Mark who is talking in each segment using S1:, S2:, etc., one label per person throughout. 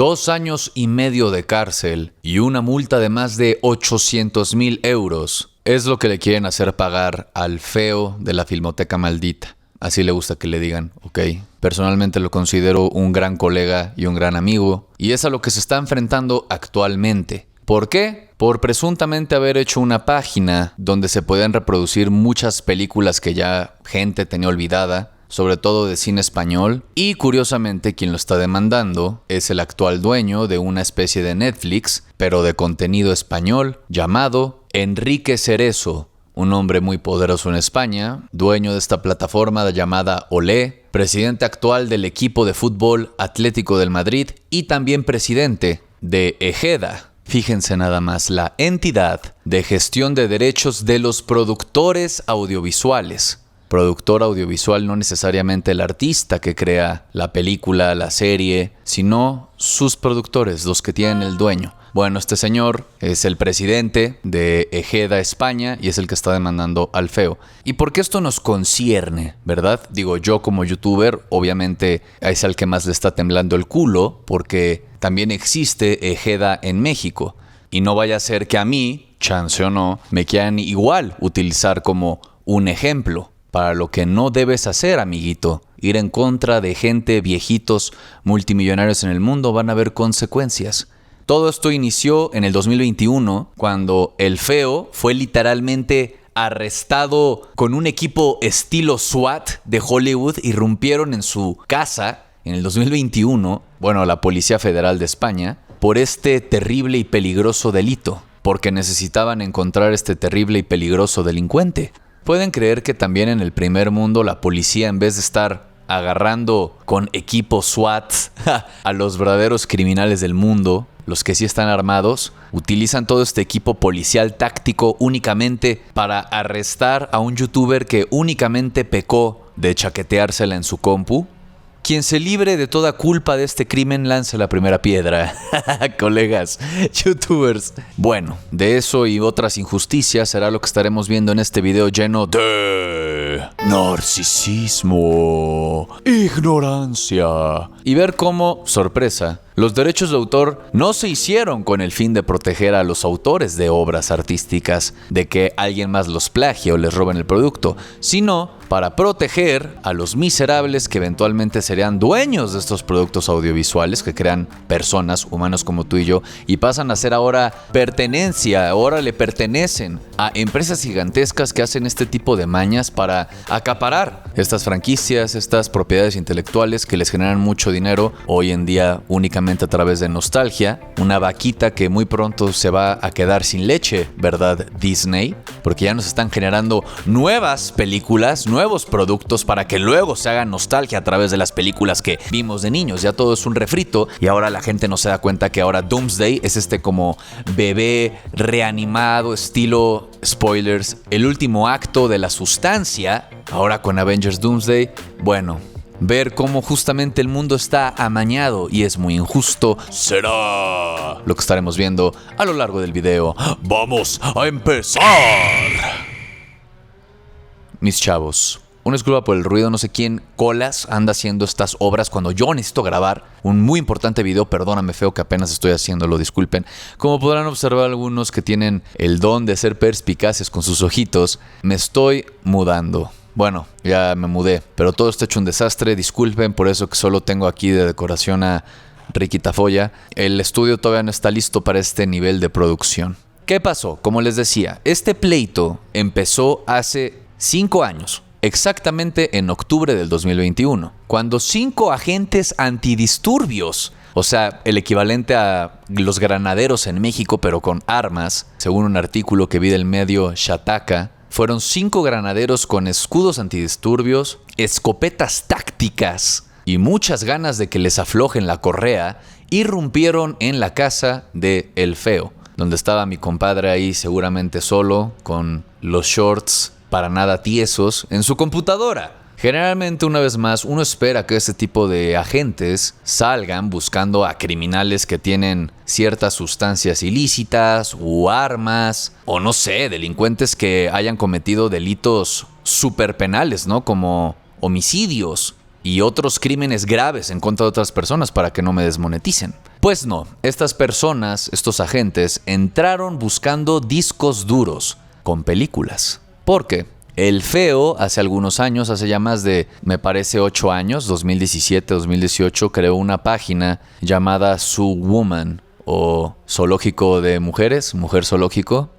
S1: 2 años y medio de cárcel y una multa de más de 800,000 euros es lo que le quieren hacer pagar al feo de la Filmoteca Maldita. Así le gusta que le digan, ¿ok? Personalmente lo considero un gran colega y un gran amigo, y es a lo que se está enfrentando actualmente. ¿Por qué? Por presuntamente haber hecho una página donde se podían reproducir muchas películas que ya gente tenía olvidada, sobre todo de cine español, y curiosamente quien lo está demandando es el actual dueño de una especie de Netflix, pero de contenido español, llamado Enrique Cerezo. Un hombre muy poderoso en España, dueño de esta plataforma llamada Olé, presidente actual del equipo de fútbol Atlético del Madrid y también presidente de EGEDA. Fíjense nada más, la entidad de gestión de derechos de los productores audiovisuales. Productor audiovisual no necesariamente el artista que crea la película, la serie, sino sus productores, los que tienen el dueño. Bueno, este señor es el presidente de EGEDA España y es el que está demandando al feo. ¿Y por qué esto nos concierne, verdad? Digo, yo como youtuber, obviamente es al que más le está temblando el culo, porque también existe EGEDA en México. Y no vaya a ser que a mí, chance o no, me quieran igual utilizar como un ejemplo para lo que no debes hacer, amiguito. Ir en contra de gente, viejitos, multimillonarios en el mundo, van a haber consecuencias. Todo esto inició en el 2021, cuando el feo fue literalmente arrestado con un equipo estilo SWAT de Hollywood. Irrumpieron en su casa en el 2021, bueno, la Policía Federal de España, por este terrible y peligroso delito, porque necesitaban encontrar este terrible y peligroso delincuente. ¿Pueden creer que también en el primer mundo la policía, en vez de estar agarrando con equipo SWAT a los verdaderos criminales del mundo, los que sí están armados, utilizan todo este equipo policial táctico únicamente para arrestar a un youtuber que únicamente pecó de chaqueteársela en su compu? Quien se libre de toda culpa de este crimen lance la primera piedra. Colegas, youtubers. Bueno, de eso y otras injusticias será lo que estaremos viendo en este video lleno de narcisismo, ignorancia y ver cómo, sorpresa, los derechos de autor no se hicieron con el fin de proteger a los autores de obras artísticas de que alguien más los plagie o les roben el producto, sino para proteger a los miserables que eventualmente serían dueños de estos productos audiovisuales que crean personas, humanos como tú y yo, y pasan a ser ahora pertenencia, ahora le pertenecen a empresas gigantescas que hacen este tipo de mañas para acaparar estas franquicias, estas propiedades intelectuales que les generan mucho dinero hoy en día únicamente a través de nostalgia. Una vaquita que muy pronto se va a quedar sin leche, ¿verdad, Disney? Porque ya nos están generando nuevas películas, nuevos productos para que luego se hagan nostalgia a través de las películas que vimos de niños. Ya todo es un refrito y ahora la gente no se da cuenta que ahora Doomsday es este como bebé reanimado estilo, spoilers, el último acto de la sustancia. Ahora con Avengers Doomsday, bueno, ver cómo justamente el mundo está amañado y es muy injusto será lo que estaremos viendo a lo largo del video. ¡Vamos a empezar! Mis chavos, una disculpa por el ruido, no sé quién colas anda haciendo estas obras cuando yo necesito grabar un muy importante video. Perdóname, feo, que apenas estoy haciéndolo, disculpen. Como podrán observar algunos que tienen el don de ser perspicaces con sus ojitos, me estoy mudando. Bueno, ya me mudé, pero todo está hecho un desastre. Disculpen por eso que solo tengo aquí de decoración a Ricky Tafoya. El estudio todavía no está listo para este nivel de producción. ¿Qué pasó? Como les decía, este pleito empezó hace 5 años, exactamente en octubre del 2021, cuando 5 agentes antidisturbios, o sea, el equivalente a los granaderos en México, pero con armas, según un artículo que vi del medio Shataka, fueron 5 granaderos con escudos antidisturbios, escopetas tácticas y muchas ganas de que les aflojen la correa, irrumpieron en la casa de El Feo, donde estaba mi compadre ahí seguramente solo, con los shorts para nada tiesos, en su computadora. Generalmente, una vez más, uno espera que este tipo de agentes salgan buscando a criminales que tienen ciertas sustancias ilícitas o armas, o no sé, delincuentes que hayan cometido delitos súper penales, ¿no? Como homicidios y otros crímenes graves en contra de otras personas para que no me desmoneticen. Pues no, estas personas, estos agentes, entraron buscando discos duros con películas. Porque el Feo hace algunos años, hace ya más de, me parece, 8 años, 2017, 2018, creó una página llamada Zoo Woman, o Zoológico de Mujeres, Mujer Zoológico.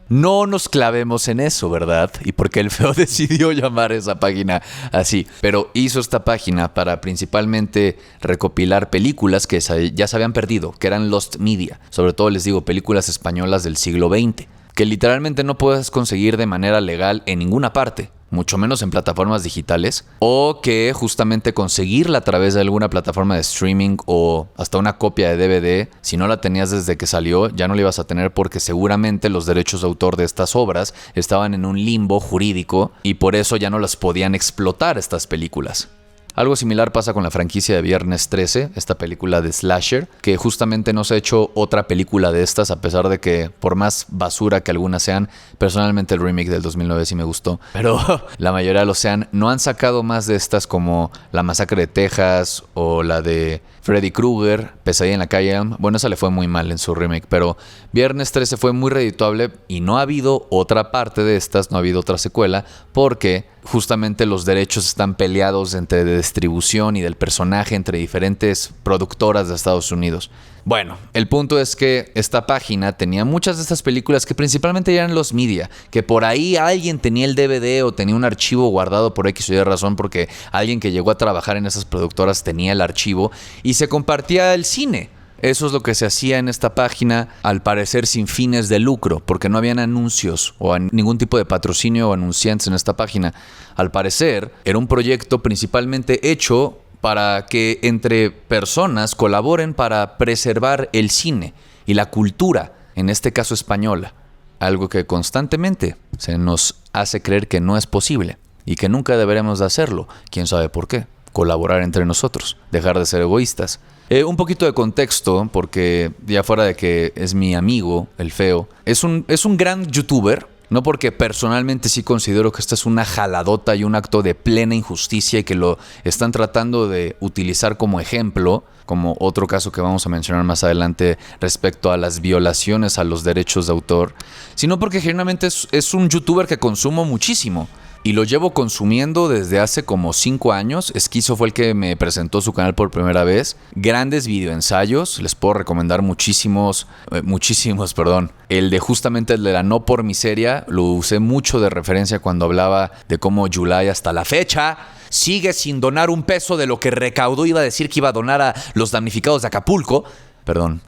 S1: No nos clavemos en eso, ¿verdad? Y porque el Feo decidió llamar esa página así. Pero hizo esta página para principalmente recopilar películas que ya se habían perdido, que eran lost media. Sobre todo, les digo, películas españolas del siglo XX, que literalmente no puedes conseguir de manera legal en ninguna parte, mucho menos en plataformas digitales, o que justamente conseguirla a través de alguna plataforma de streaming o hasta una copia de DVD, si no la tenías desde que salió, ya no la ibas a tener porque seguramente los derechos de autor de estas obras estaban en un limbo jurídico y por eso ya no las podían explotar estas películas. Algo similar pasa con la franquicia de Viernes 13, esta película de slasher, que justamente no se ha hecho otra película de estas, a pesar de que, por más basura que algunas sean, personalmente el remake del 2009 sí me gustó, pero la mayoría lo sean. No han sacado más de estas como La Masacre de Texas o la de Freddy Krueger, Pesadilla en la calle Elm. Bueno, esa le fue muy mal en su remake, pero Viernes 13 fue muy redituable y no ha habido otra parte de estas, no ha habido otra secuela, porque justamente los derechos están peleados entre de distribución y del personaje entre diferentes productoras de Estados Unidos. Bueno, el punto es que esta página tenía muchas de estas películas que principalmente eran los media, que por ahí alguien tenía el DVD o tenía un archivo guardado por X o Y razón porque alguien que llegó a trabajar en esas productoras tenía el archivo y se compartía el cine. Eso es lo que se hacía en esta página, al parecer sin fines de lucro, porque no habían anuncios o ningún tipo de patrocinio o anunciantes en esta página. Al parecer, era un proyecto principalmente hecho para que entre personas colaboren para preservar el cine y la cultura, en este caso española. Algo que constantemente se nos hace creer que no es posible y que nunca deberemos de hacerlo. ¿Quién sabe por qué? Colaborar entre nosotros, dejar de ser egoístas. Un poquito de contexto, porque ya fuera de que es mi amigo, el Feo, es un gran youtuber. No porque personalmente sí considero que esta es una jaladota y un acto de plena injusticia y que lo están tratando de utilizar como ejemplo, como otro caso que vamos a mencionar más adelante respecto a las violaciones a los derechos de autor, sino porque genuinamente es un youtuber que consumo muchísimo. Y lo llevo consumiendo desde hace como 5 años. Esquizo fue el que me presentó su canal por primera vez. Grandes videoensayos. Les puedo recomendar muchísimos. El de justamente el de la No por Miseria. Lo usé mucho de referencia cuando hablaba de cómo Yulai hasta la fecha sigue sin donar un peso de lo que recaudó. Iba a decir que iba a donar a los damnificados de Acapulco. Perdón.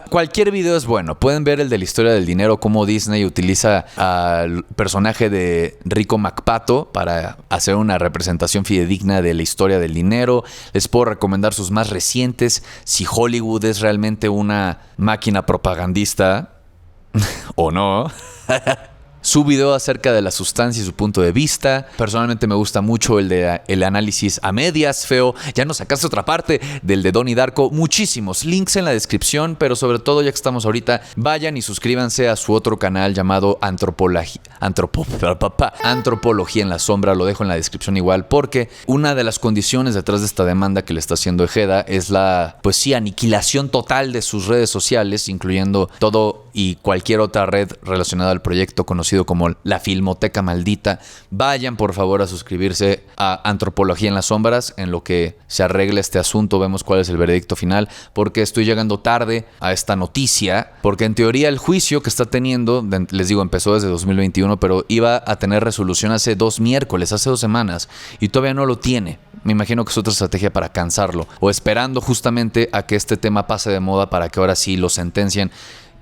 S1: Cualquier video es bueno. Pueden ver el de la historia del dinero, cómo Disney utiliza al personaje de Rico McPato para hacer una representación fidedigna de la historia del dinero. Les puedo recomendar sus más recientes. Si Hollywood es realmente una máquina propagandista o no. Su video acerca de la sustancia y su punto de vista. Personalmente me gusta mucho el análisis a medias, Feo. Ya nos sacaste otra parte del de Donnie Darko. Muchísimos links en la descripción, pero sobre todo, ya que estamos ahorita, vayan y suscríbanse a su otro canal llamado Antropología en la Sombra. Lo dejo en la descripción igual, porque una de las condiciones detrás de esta demanda que le está haciendo Ejeda es la, pues sí, aniquilación total de sus redes sociales, incluyendo todo y cualquier otra red relacionada al proyecto conocido como la Filmoteca Maldita. Vayan por favor a suscribirse a Antropología en las Sombras. En lo que se arregle este asunto, vemos cuál es el veredicto final, porque estoy llegando tarde a esta noticia, porque en teoría el juicio que está teniendo, les digo, empezó desde 2021, pero iba a tener resolución hace 2 miércoles, hace 2 semanas, y todavía no lo tiene. Me imagino que es otra estrategia para cansarlo, o esperando justamente a que este tema pase de moda para que ahora sí lo sentencien.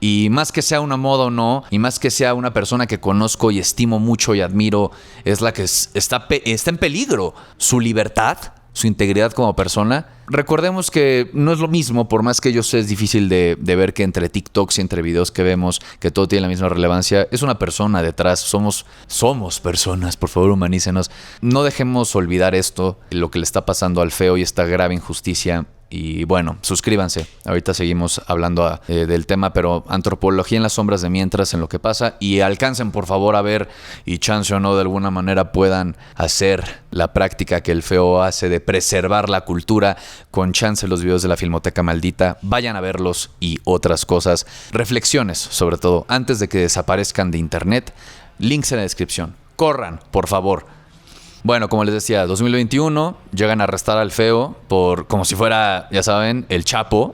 S1: Y más que sea una moda o no, y más que sea una persona que conozco y estimo mucho y admiro, es la que está en peligro su libertad, su integridad como persona. Recordemos que no es lo mismo, por más que yo sé, es difícil de ver que entre TikToks y entre videos que vemos, que todo tiene la misma relevancia. Es una persona detrás, somos personas, por favor humanícenos. No dejemos olvidar esto, lo que le está pasando al Feo y esta grave injusticia. Y bueno, suscríbanse. Ahorita seguimos hablando del tema, pero antropología en las sombras de mientras en lo que pasa. Y alcancen por favor a ver, y chance o no de alguna manera puedan hacer la práctica que el feo hace de preservar la cultura. Con chance los videos de la Filmoteca Maldita, vayan a verlos y otras cosas. Reflexiones sobre todo, antes de que desaparezcan de internet. Links en la descripción. Corran, por favor. Bueno, como les decía, 2021, llegan a arrestar al feo por, como si fuera, ya saben, el Chapo,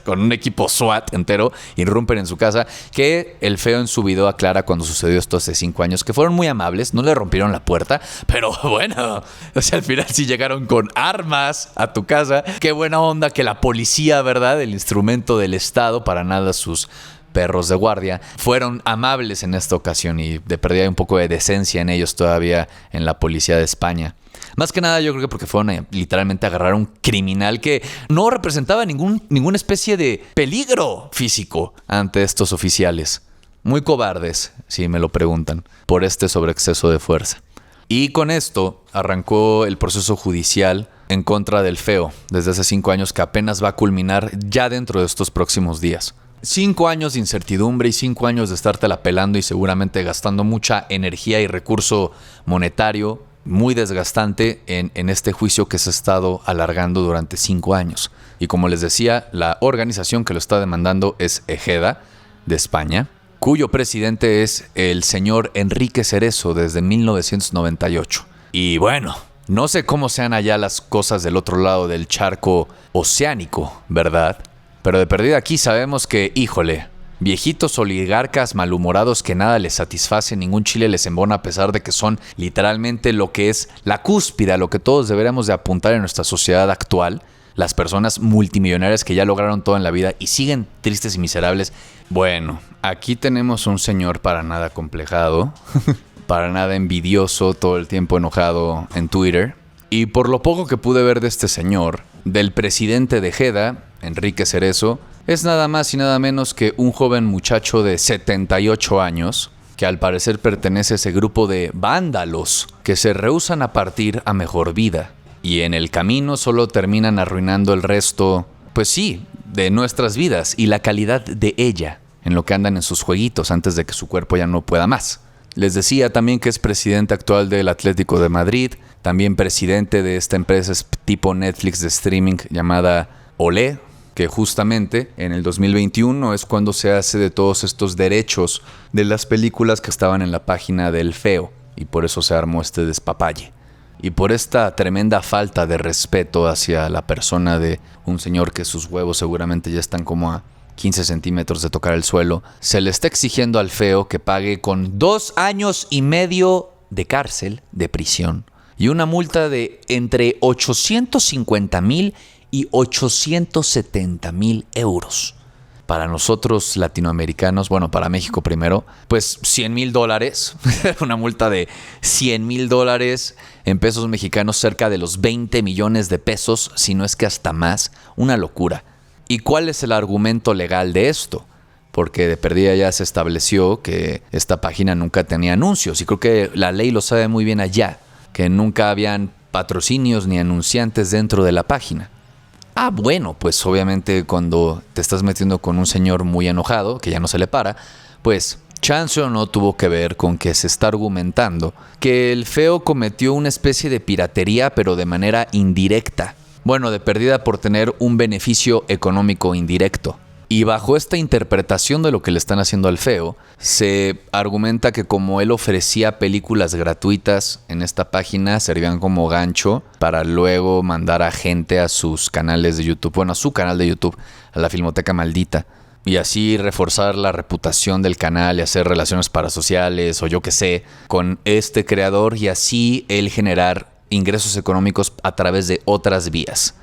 S1: con un equipo SWAT entero, irrumpen en su casa, que el feo en su video aclara cuando sucedió esto hace 5 años, que fueron muy amables, no le rompieron la puerta, pero bueno, o sea, al final sí llegaron con armas a tu casa. Qué buena onda que la policía, ¿verdad? El instrumento del Estado, para nada sus perros de guardia, fueron amables en esta ocasión y de perdida hay un poco de decencia en ellos todavía en la policía de España. Más que nada yo creo que porque fueron a literalmente agarrar a un criminal que no representaba ninguna especie de peligro físico ante estos oficiales. Muy cobardes, si me lo preguntan, por este sobreexceso de fuerza. Y con esto arrancó el proceso judicial en contra del feo desde hace 5 años, que apenas va a culminar ya dentro de estos próximos días. 5 años de incertidumbre y 5 años de estártela pelando y seguramente gastando mucha energía y recurso monetario muy desgastante en este juicio que se ha estado alargando durante 5 años. Y como les decía, la organización que lo está demandando es Ejeda, de España, cuyo presidente es el señor Enrique Cerezo desde 1998. Y bueno, no sé cómo sean allá las cosas del otro lado del charco oceánico, ¿verdad? Pero de perdida aquí sabemos que, híjole, viejitos oligarcas malhumorados que nada les satisface, ningún chile les embona, a pesar de que son literalmente lo que es la cúspide, a lo que todos deberíamos de apuntar en nuestra sociedad actual. Las personas multimillonarias que ya lograron todo en la vida y siguen tristes y miserables. Bueno, aquí tenemos un señor para nada complejado, para nada envidioso, todo el tiempo enojado en Twitter. Y por lo poco que pude ver de este señor, del presidente de Ejeda, Enrique Cerezo, es nada más y nada menos que un joven muchacho de 78 años que al parecer pertenece a ese grupo de vándalos que se rehúsan a partir a mejor vida y en el camino solo terminan arruinando el resto, pues sí, de nuestras vidas y la calidad de ella en lo que andan en sus jueguitos antes de que su cuerpo ya no pueda más. Les decía también que es presidente actual del Atlético de Madrid, también presidente de esta empresa tipo Netflix de streaming llamada Olé, que justamente en el 2021 es cuando se hace de todos estos derechos de las películas que estaban en la página del feo, y por eso se armó este despapalle. Y por esta tremenda falta de respeto hacia la persona de un señor que sus huevos seguramente ya están como a 15 centímetros de tocar el suelo, se le está exigiendo al feo que pague con 2 años y medio de cárcel, de prisión, y una multa de entre 850,000 y 870,000 euros. Para nosotros latinoamericanos, bueno, para México primero, pues $100,000, una multa de $100,000 en pesos mexicanos, cerca de los 20 millones de pesos, si no es que hasta más, una locura. ¿Y cuál es el argumento legal de esto? Porque de perdida ya se estableció que esta página nunca tenía anuncios, y creo que la ley lo sabe muy bien allá, que nunca habían patrocinios ni anunciantes dentro de la página. Ah, bueno, pues obviamente cuando te estás metiendo con un señor muy enojado, que ya no se le para, pues chance o no tuvo que ver con que se está argumentando que el feo cometió una especie de piratería, pero de manera indirecta. Bueno, de perdida por tener un beneficio económico indirecto. Y bajo esta interpretación de lo que le están haciendo al feo, se argumenta que como él ofrecía películas gratuitas en esta página, servían como gancho para luego mandar a gente a sus canales de YouTube, bueno, a su canal de YouTube, a la Filmoteca Maldita, y así reforzar la reputación del canal y hacer relaciones parasociales o yo qué sé, con este creador, y así él generar ingresos económicos a través de otras vías.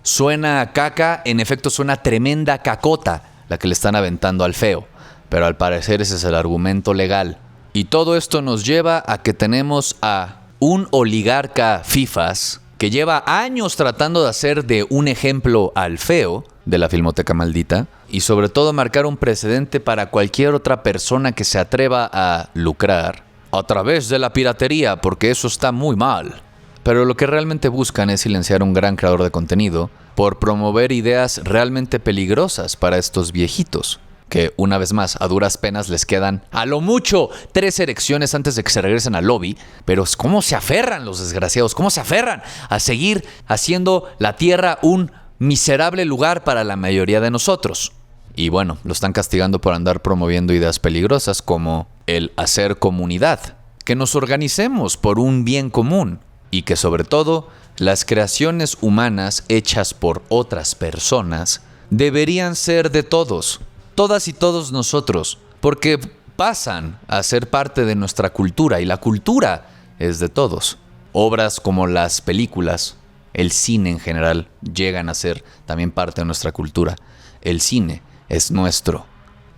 S1: Suena a caca, en efecto suena tremenda cacota la que le están aventando al feo, pero al parecer ese es el argumento legal. Y todo esto nos lleva a que tenemos a un oligarca fifas que lleva años tratando de hacer de un ejemplo al feo de la Filmoteca Maldita y sobre todo marcar un precedente para cualquier otra persona que se atreva a lucrar a través de la piratería, porque eso está muy mal. Pero lo que realmente buscan es silenciar a un gran creador de contenido por promover ideas realmente peligrosas para estos viejitos, que una vez más a duras penas les quedan a lo mucho 3 erecciones antes de que se regresen al lobby. Pero cómo se aferran los desgraciados, cómo se aferran a seguir haciendo la tierra un miserable lugar para la mayoría de nosotros. Y bueno, lo están castigando por andar promoviendo ideas peligrosas como el hacer comunidad, que nos organicemos por un bien común y que sobre todo las creaciones humanas hechas por otras personas deberían ser de todos, todas y todos nosotros, porque pasan a ser parte de nuestra cultura y la cultura es de todos. Obras como las películas, el cine en general, llegan a ser también parte de nuestra cultura. El cine es nuestro.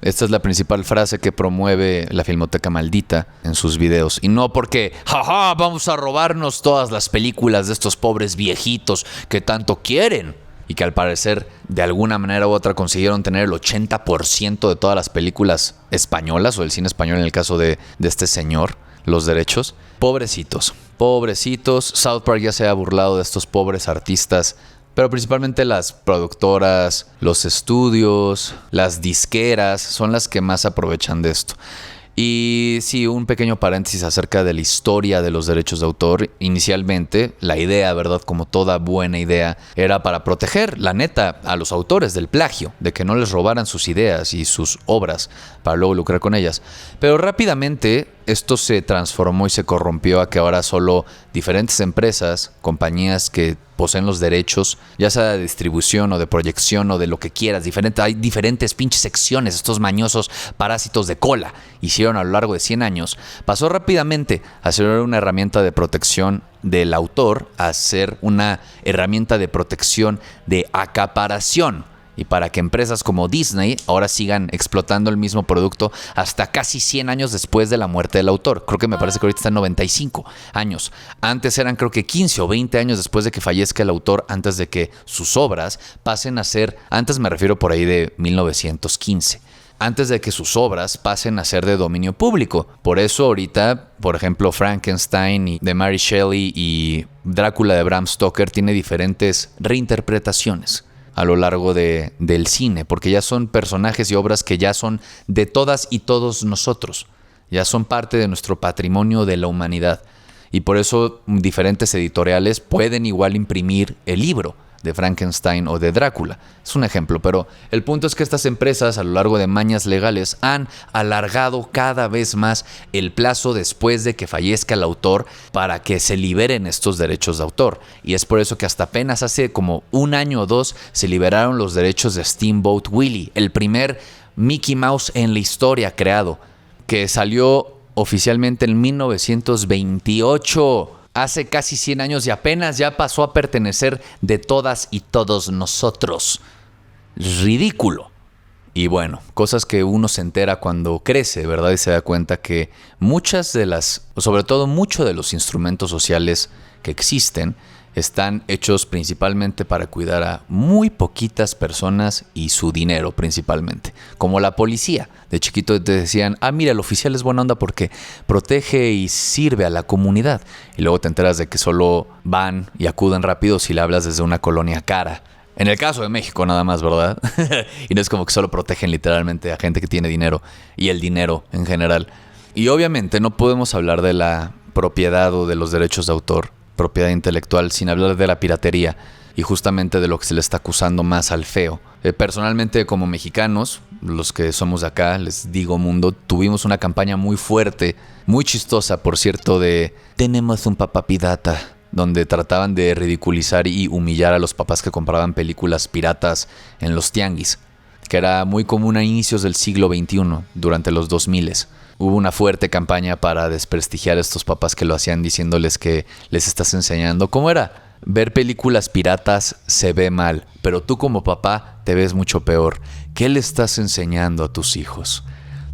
S1: Esta es la principal frase que promueve la Filmoteca Maldita en sus videos. Y no porque, jaja, vamos a robarnos todas las películas de estos pobres viejitos que tanto quieren. Y que al parecer, de alguna manera u otra, consiguieron tener el 80% de todas las películas españolas, o el cine español en el caso de este señor, los derechos. Pobrecitos, pobrecitos. South Park ya se ha burlado de estos pobres artistas, pero principalmente las productoras, los estudios, las disqueras son las que más aprovechan de esto. Y sí, un pequeño paréntesis acerca de la historia de los derechos de autor. Inicialmente, la idea, ¿verdad? Como toda buena idea, era para proteger, la neta, a los autores del plagio, de que no les robaran sus ideas y sus obras para luego lucrar con ellas. Pero rápidamente esto se transformó y se corrompió a que ahora solo diferentes empresas, compañías que poseen los derechos, ya sea de distribución o de proyección o de lo que quieras, hay diferentes pinches secciones, estos mañosos parásitos de cola hicieron a lo largo de 100 años, pasó rápidamente a ser una herramienta de protección del autor a ser una herramienta de protección de acaparación. Y para que empresas como Disney ahora sigan explotando el mismo producto hasta casi 100 años después de la muerte del autor. Creo que me parece que ahorita están 95 años. Antes eran creo que 15 o 20 años después de que fallezca el autor, antes de que sus obras pasen a ser, antes me refiero por ahí de 1915. Antes de que sus obras pasen a ser de dominio público. Por eso ahorita, por ejemplo, Frankenstein de Mary Shelley y Drácula de Bram Stoker tiene diferentes reinterpretaciones a lo largo del cine, porque ya son personajes y obras que ya son de todas y todos nosotros, ya son parte de nuestro patrimonio de la humanidad, y por eso diferentes editoriales pueden igual imprimir el libro de Frankenstein o de Drácula. Es un ejemplo, pero el punto es que estas empresas a lo largo de mañas legales han alargado cada vez más el plazo después de que fallezca el autor para que se liberen estos derechos de autor. Y es por eso que hasta apenas hace como 1 año o 2 se liberaron los derechos de Steamboat Willie, el primer Mickey Mouse en la historia creado, que salió oficialmente en 1928. Hace casi 100 años y apenas ya pasó a pertenecer de todas y todos nosotros. Ridículo. Y bueno, cosas que uno se entera cuando crece, ¿verdad? Y se da cuenta que muchas de las, sobre todo muchos de los instrumentos sociales que existen, están hechos principalmente para cuidar a muy poquitas personas y su dinero principalmente. Como la policía. De chiquito te decían, mira, el oficial es buena onda porque protege y sirve a la comunidad. Y luego te enteras de que solo van y acuden rápido si le hablas desde una colonia cara. En el caso de México nada más, ¿verdad? Y no es como que solo protegen literalmente a gente que tiene dinero y el dinero en general. Y obviamente no podemos hablar de la propiedad o de los derechos de autor, propiedad intelectual, sin hablar de la piratería y justamente de lo que se le está acusando más al feo. Personalmente, como mexicanos, los que somos de acá, les digo mundo, tuvimos una campaña muy fuerte, muy chistosa, por cierto, de tenemos un papá pirata, donde trataban de ridiculizar y humillar a los papás que compraban películas piratas en los tianguis, que era muy común a inicios del siglo XXI, durante los 2000. Hubo una fuerte campaña para desprestigiar a estos papás que lo hacían diciéndoles que les estás enseñando. ¿Cómo era? Ver películas piratas se ve mal, pero tú como papá te ves mucho peor. ¿Qué le estás enseñando a tus hijos?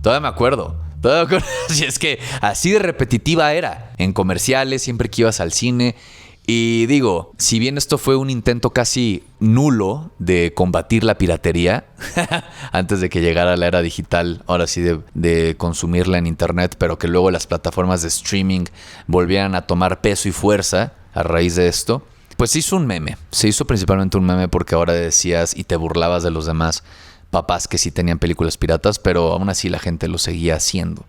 S1: Todavía me acuerdo. Si es que así de repetitiva era. En comerciales, siempre que ibas al cine. Y digo, si bien esto fue un intento casi nulo de combatir la piratería, antes de que llegara la era digital, ahora sí de consumirla en internet, pero que luego las plataformas de streaming volvieran a tomar peso y fuerza, a raíz de esto, pues se hizo un meme. Se hizo principalmente un meme porque ahora decías y te burlabas de los demás papás que sí tenían películas piratas, pero aún así la gente lo seguía haciendo.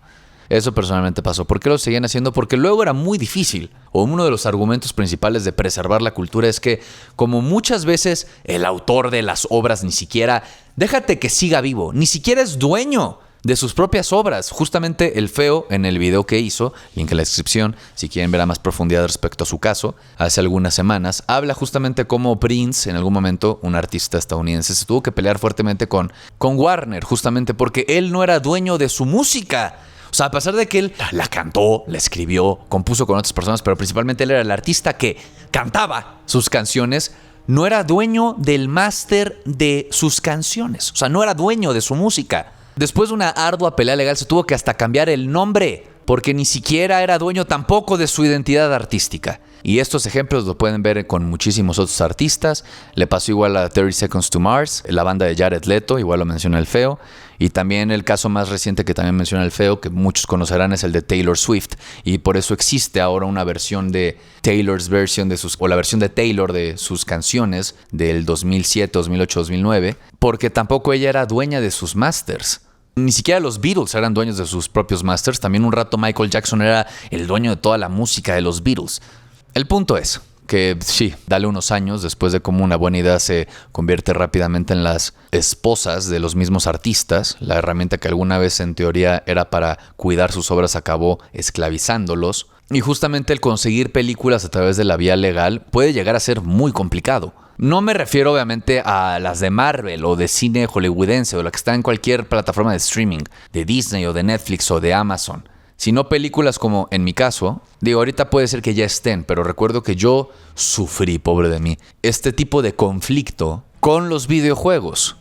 S1: Eso personalmente pasó. ¿Por qué lo seguían haciendo? Porque luego era muy difícil. O uno de los argumentos principales de preservar la cultura es que, como muchas veces el autor de las obras ni siquiera, déjate que siga vivo, ni siquiera es dueño de sus propias obras. Justamente el feo, en el video que hizo, link en la descripción, si quieren ver a más profundidad respecto a su caso, hace algunas semanas, habla justamente cómo Prince, en algún momento, un artista estadounidense, se tuvo que pelear fuertemente con Warner, justamente porque él no era dueño de su música. O sea, a pesar de que él la cantó, la escribió, compuso con otras personas, pero principalmente él era el artista que cantaba sus canciones, no era dueño del máster de sus canciones. O sea, no era dueño de su música. Después de una ardua pelea legal se tuvo que hasta cambiar el nombre, porque ni siquiera era dueño tampoco de su identidad artística. Y estos ejemplos lo pueden ver con muchísimos otros artistas. Le pasó igual a 30 Seconds to Mars, la banda de Jared Leto, igual lo menciona el feo. Y también el caso más reciente que también menciona el feo, que muchos conocerán, es el de Taylor Swift. Y por eso existe ahora una versión de Taylor's version o la versión de Taylor de sus canciones del 2007, 2008, 2009, porque tampoco ella era dueña de sus masters. Ni siquiera los Beatles eran dueños de sus propios masters. También un rato Michael Jackson era el dueño de toda la música de los Beatles. El punto es que sí, dale unos años después de cómo una buena idea se convierte rápidamente en las esposas de los mismos artistas. La herramienta que alguna vez en teoría era para cuidar sus obras acabó esclavizándolos. Y justamente el conseguir películas a través de la vía legal puede llegar a ser muy complicado. No me refiero obviamente a las de Marvel o de cine hollywoodense o la que está en cualquier plataforma de streaming, de Disney o de Netflix o de Amazon, sino películas como, en mi caso, digo, ahorita puede ser que ya estén, pero recuerdo que yo sufrí, pobre de mí, este tipo de conflicto con los videojuegos.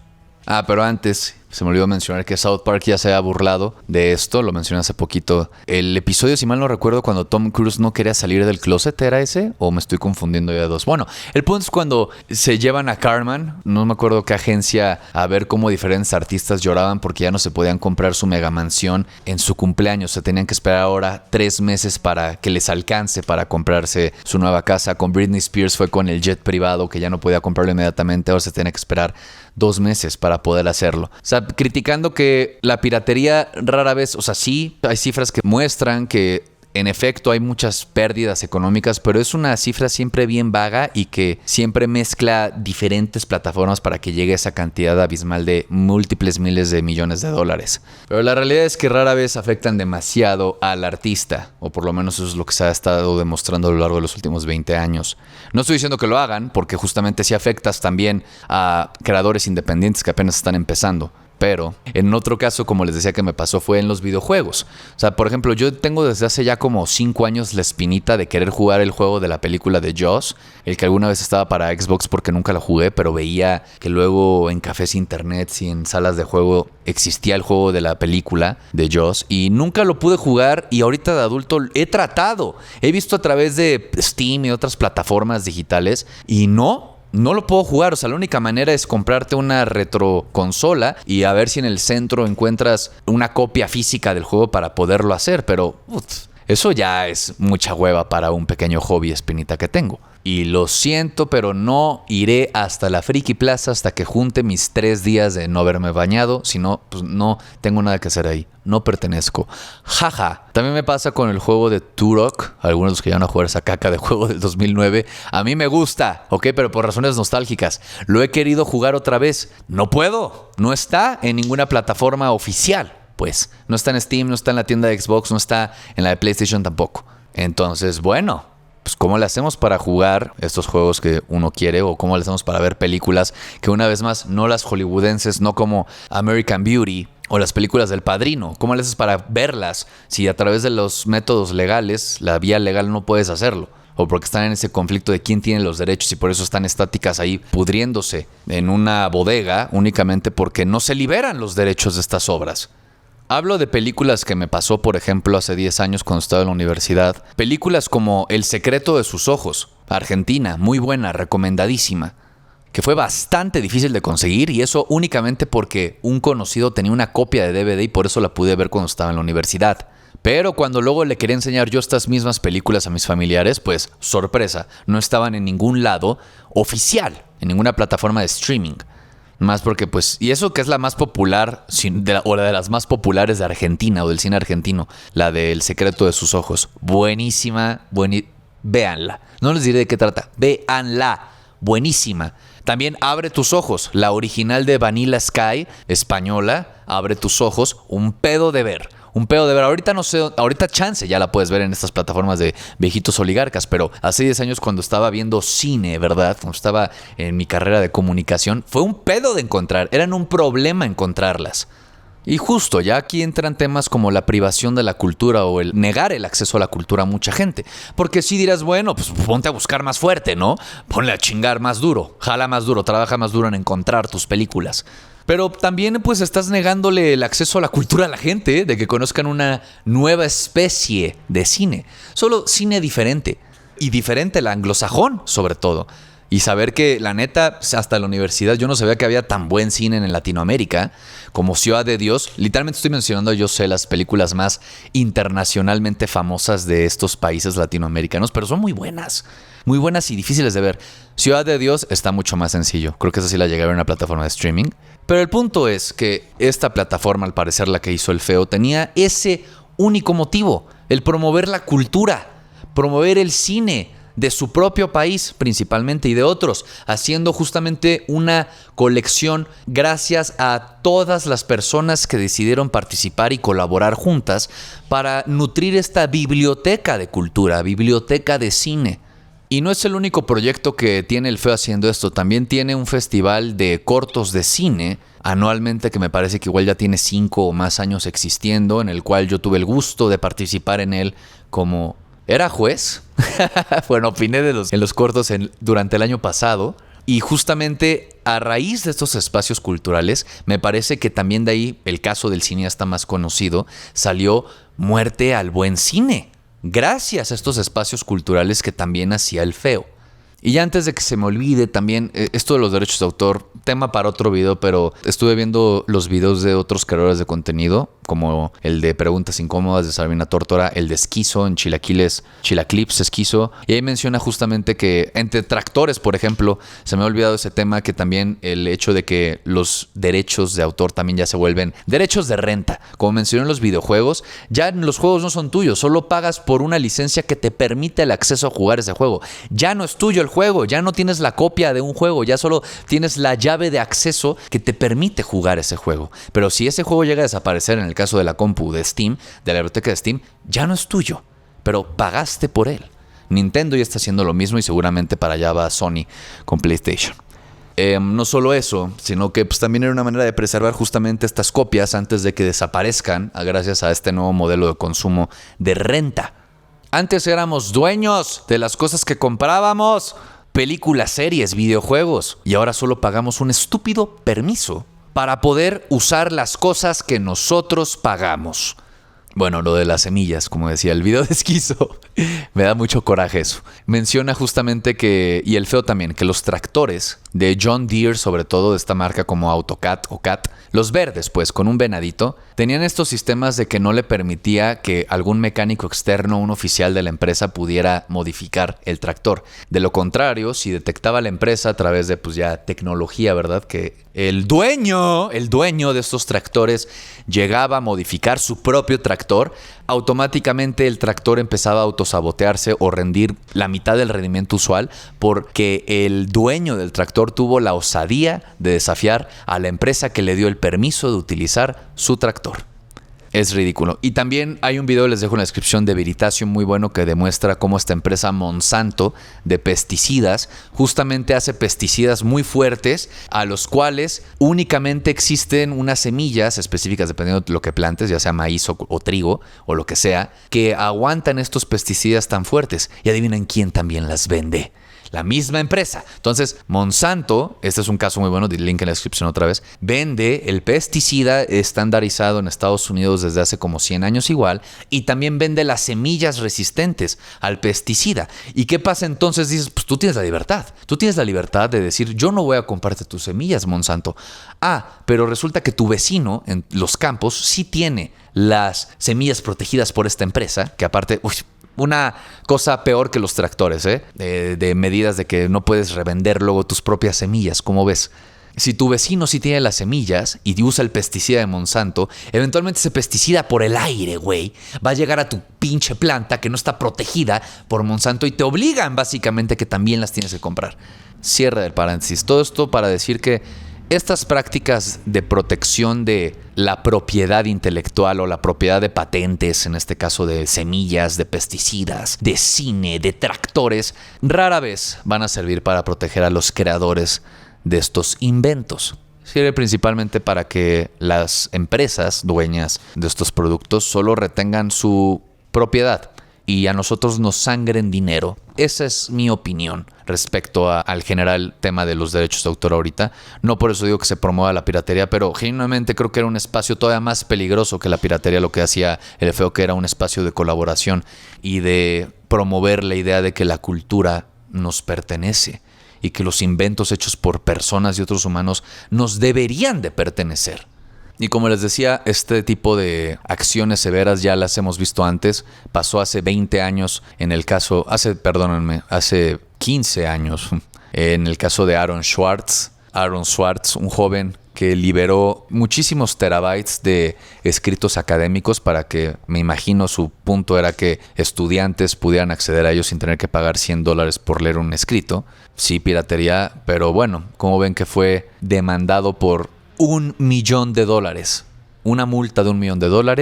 S1: Pero antes, se me olvidó mencionar que South Park ya se ha burlado de esto, lo mencioné hace poquito. El episodio, si mal no recuerdo, cuando Tom Cruise no quería salir del closet, ¿era ese? ¿O me estoy confundiendo ya de dos? Bueno, el punto es cuando se llevan a Cartman, no me acuerdo qué agencia, a ver cómo diferentes artistas lloraban porque ya no se podían comprar su mega mansión en su cumpleaños. Se tenían que esperar ahora 3 meses para que les alcance para comprarse su nueva casa. Con Britney Spears fue con el jet privado que ya no podía comprarlo inmediatamente, ahora se tenía que esperar 2 meses para poder hacerlo. O sea, criticando que la piratería rara vez, o sea, sí, hay cifras que muestran que en efecto hay muchas pérdidas económicas, pero es una cifra siempre bien vaga y que siempre mezcla diferentes plataformas para que llegue a esa cantidad abismal de múltiples miles de millones de dólares. Pero la realidad es que rara vez afectan demasiado al artista, o por lo menos eso es lo que se ha estado demostrando a lo largo de los últimos 20 años. No estoy diciendo que lo hagan, porque justamente sí afectas también a creadores independientes que apenas están empezando. Pero en otro caso, como les decía que me pasó, fue en los videojuegos. O sea, por ejemplo, yo tengo desde hace ya como 5 años la espinita de querer jugar el juego de la película de Jaws, el que alguna vez estaba para Xbox porque nunca lo jugué, pero veía que luego en cafés internet y en salas de juego existía el juego de la película de Jaws y nunca lo pude jugar, y ahorita de adulto he tratado. He visto a través de Steam y otras plataformas digitales y no lo puedo jugar. O sea, la única manera es comprarte una retroconsola y a ver si en el centro encuentras una copia física del juego para poderlo hacer. Pero eso ya es mucha hueva para un pequeño hobby espinita que tengo. Y lo siento, pero no iré hasta la Friki Plaza hasta que junte mis 3 días de no haberme bañado. Si no, pues no tengo nada que hacer ahí. No pertenezco. Jaja. También me pasa con el juego de Turok. Algunos de los que ya van a jugar esa caca de juego del 2009. A mí me gusta, ¿ok? Pero por razones nostálgicas. Lo he querido jugar otra vez. No puedo. No está en ninguna plataforma oficial. Pues no está en Steam, no está en la tienda de Xbox, no está en la de PlayStation tampoco. Entonces, bueno, pues ¿cómo le hacemos para jugar estos juegos que uno quiere? ¿O cómo le hacemos para ver películas que, una vez más, no las hollywoodenses, no como American Beauty o las películas del Padrino? ¿Cómo le haces para verlas si a través de los métodos legales, la vía legal, no puedes hacerlo? O porque están en ese conflicto de quién tiene los derechos y por eso están estáticas ahí pudriéndose en una bodega únicamente porque no se liberan los derechos de estas obras. Hablo de películas que me pasó, por ejemplo, hace 10 años cuando estaba en la universidad. Películas como El secreto de sus ojos, Argentina, muy buena, recomendadísima, que fue bastante difícil de conseguir, y eso únicamente porque un conocido tenía una copia de DVD y por eso la pude ver cuando estaba en la universidad. Pero cuando luego le quería enseñar yo estas mismas películas a mis familiares, pues sorpresa, no estaban en ningún lado oficial, en ninguna plataforma de streaming. Más porque pues, y eso que es la más popular, o la de las más populares de Argentina o del cine argentino, la de El secreto de sus ojos. Buenísima, véanla. No les diré de qué trata, véanla, buenísima. También Abre tus ojos, la original de Vanilla Sky, española, Abre tus ojos, un pedo de ver. Un pedo de ver. Ahorita no sé, ahorita chance ya la puedes ver en estas plataformas de viejitos oligarcas, pero hace 10 años cuando estaba viendo cine, ¿verdad? Cuando estaba en mi carrera de comunicación, fue un pedo de encontrar, eran un problema encontrarlas. Y justo, ya aquí entran temas como la privación de la cultura o el negar el acceso a la cultura a mucha gente. Porque si dirás, bueno, pues ponte a buscar más fuerte, ¿no? Ponle a chingar más duro, jala más duro, trabaja más duro en encontrar tus películas. Pero también pues estás negándole el acceso a la cultura a la gente, de que conozcan una nueva especie de cine. Solo cine diferente. Y diferente el anglosajón, sobre todo. Y saber que, la neta, hasta la universidad yo no sabía que había tan buen cine en Latinoamérica como Ciudad de Dios. Literalmente estoy mencionando, yo sé, las películas más internacionalmente famosas de estos países latinoamericanos, pero son muy buenas y difíciles de ver. Ciudad de Dios está mucho más sencillo. Creo que esa sí la llegué a ver en una plataforma de streaming. Pero el punto es que esta plataforma, al parecer la que hizo El Feo, tenía ese único motivo: el promover la cultura, promover el cine de su propio país principalmente y de otros, haciendo justamente una colección gracias a todas las personas que decidieron participar y colaborar juntas para nutrir esta biblioteca de cultura, biblioteca de cine. Y no es el único proyecto que tiene El Feo haciendo esto. También tiene un festival de cortos de cine anualmente que me parece que igual ya tiene 5 o más años existiendo, en el cual yo tuve el gusto de participar en él como... ¿Era juez? Bueno, opiné en los cortos durante el año pasado. Y justamente a raíz de estos espacios culturales, me parece que también de ahí, el caso del cineasta más conocido, salió Muerte al Buen Cine. Gracias a estos espacios culturales que también hacía El Feo. Y ya antes de que se me olvide también, esto de los derechos de autor, tema para otro video, pero estuve viendo los videos de otros creadores de contenido, como el de Preguntas Incómodas de Sabrina Tórtora, el de Esquizo en Chilaclips Esquizo, y ahí menciona justamente que entre tractores, por ejemplo, se me ha olvidado ese tema, que también el hecho de que los derechos de autor también ya se vuelven derechos de renta. Como mencioné en los videojuegos, ya los juegos no son tuyos, solo pagas por una licencia que te permite el acceso a jugar ese juego. Ya no es tuyo el juego, ya no tienes la copia de un juego, ya solo tienes la llave de acceso que te permite jugar ese juego. Pero si ese juego llega a desaparecer, en el caso de la compu de Steam, de la biblioteca de Steam, ya no es tuyo, pero pagaste por él. Nintendo ya está haciendo lo mismo y seguramente para allá va Sony con PlayStation. No solo eso, sino que pues, también era una manera de preservar justamente estas copias antes de que desaparezcan, gracias a este nuevo modelo de consumo de renta. Antes éramos dueños de las cosas que comprábamos, películas, series, videojuegos, y ahora solo pagamos un estúpido permiso para poder usar las cosas que nosotros pagamos. Bueno, lo de las semillas, como decía el video de Esquizo, me da mucho coraje eso. Menciona justamente que, y El Feo también, que los tractores de John Deere, sobre todo de esta marca como AutoCAT o CAT, los verdes pues, con un venadito, tenían estos sistemas de que no le permitía que algún mecánico externo, un oficial de la empresa, pudiera modificar el tractor. De lo contrario, si detectaba la empresa a través de pues ya tecnología, ¿verdad? Que el dueño de estos tractores llegaba a modificar su propio tractor, automáticamente el tractor empezaba a autosabotearse o rendir la mitad del rendimiento usual porque el dueño del tractor tuvo la osadía de desafiar a la empresa que le dio el permiso de utilizar su tractor. Es ridículo. Y también hay un video, les dejo en la descripción, de Veritasium muy bueno que demuestra cómo esta empresa Monsanto de pesticidas justamente hace pesticidas muy fuertes a los cuales únicamente existen unas semillas específicas dependiendo de lo que plantes, ya sea maíz o trigo o lo que sea, que aguantan estos pesticidas tan fuertes. Y adivinen quién también las vende. la misma empresa. Entonces, Monsanto, este es un caso muy bueno, link en la descripción otra vez, vende el pesticida estandarizado en Estados Unidos desde hace como 100 años igual, y también vende las semillas resistentes al pesticida. ¿Y qué pasa entonces? Dices, pues tú tienes la libertad. Tú tienes la libertad de decir, yo no voy a comprarte tus semillas, Monsanto. Pero resulta que tu vecino en los campos sí tiene las semillas protegidas por esta empresa, que aparte, una cosa peor que los tractores, de medidas de que no puedes revender luego tus propias semillas, ¿cómo ves? Si tu vecino sí tiene las semillas y usa el pesticida de Monsanto, eventualmente ese pesticida por el aire, güey, va a llegar a tu pinche planta que no está protegida por Monsanto y te obligan básicamente que también las tienes que comprar. Cierre del paréntesis. Todo esto para decir que estas prácticas de protección de la propiedad intelectual o la propiedad de patentes, en este caso de semillas, de pesticidas, de cine, de tractores, rara vez van a servir para proteger a los creadores de estos inventos. Sirve principalmente para que las empresas dueñas de estos productos solo retengan su propiedad y a nosotros nos sangren dinero. Esa es mi opinión respecto al general tema de los derechos de autor ahorita. No por eso digo que se promueva la piratería, pero genuinamente creo que era un espacio todavía más peligroso que la piratería, lo que hacía El Feo, que era un espacio de colaboración y de promover la idea de que la cultura nos pertenece y que los inventos hechos por personas y otros humanos nos deberían de pertenecer. Y como les decía, este tipo de acciones severas ya las hemos visto antes. Pasó hace 20 años hace 15 años, en el caso de Aaron Swartz. Aaron Swartz, un joven que liberó muchísimos terabytes de escritos académicos para que, me imagino, su punto era que estudiantes pudieran acceder a ellos sin tener que pagar $100 por leer un escrito. Sí, piratería, pero bueno, como ven que fue demandado por $1 millón, una multa de $1 millón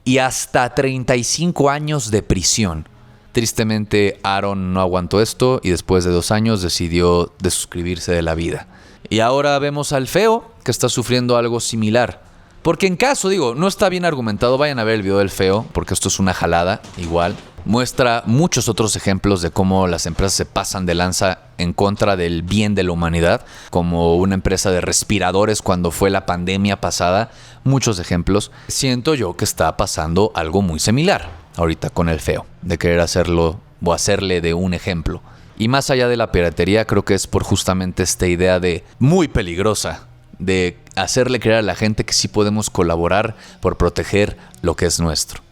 S1: y hasta 35 años de prisión. Tristemente, Aaron no aguantó esto y después de 2 años decidió desuscribirse de la vida. Y ahora vemos al Feo, que está sufriendo algo similar. Porque en caso, no está bien argumentado, vayan a ver el video del Feo, porque esto es una jalada, igual. Muestra muchos otros ejemplos de cómo las empresas se pasan de lanza en contra del bien de la humanidad, como una empresa de respiradores cuando fue la pandemia pasada. Muchos ejemplos. Siento yo que está pasando algo muy similar ahorita con el Feo, de querer hacerlo o hacerle de un ejemplo. Y más allá de la piratería, creo que es por justamente esta idea de muy peligrosa, de hacerle creer a la gente que sí podemos colaborar por proteger lo que es nuestro.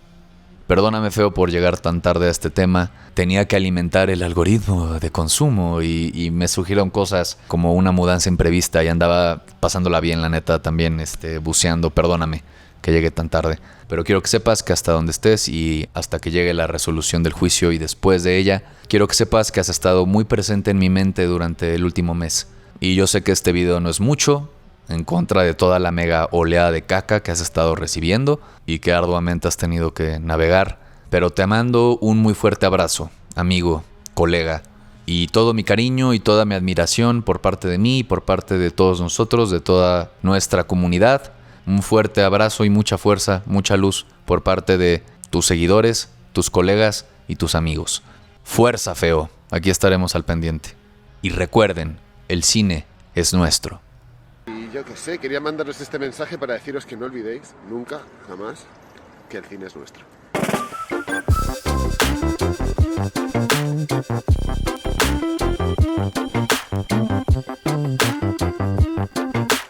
S1: Perdóname, Feo, por llegar tan tarde a este tema. Tenía que alimentar el algoritmo de consumo y me surgieron cosas como una mudanza imprevista y andaba pasándola bien, la neta, también buceando. Perdóname que llegue tan tarde. Pero quiero que sepas que hasta donde estés y hasta que llegue la resolución del juicio y después de ella, quiero que sepas que has estado muy presente en mi mente durante el último mes. Y yo sé que este video no es mucho en contra de toda la mega oleada de caca que has estado recibiendo y que arduamente has tenido que navegar. Pero te mando un muy fuerte abrazo, amigo, colega, y todo mi cariño y toda mi admiración por parte de mí y por parte de todos nosotros, de toda nuestra comunidad. Un fuerte abrazo y mucha fuerza, mucha luz por parte de tus seguidores, tus colegas y tus amigos. Fuerza, Feo. Aquí estaremos al pendiente. Y recuerden, el cine es nuestro.
S2: Y yo qué sé, quería mandaros este mensaje para deciros que no olvidéis, nunca, jamás, que el cine es nuestro.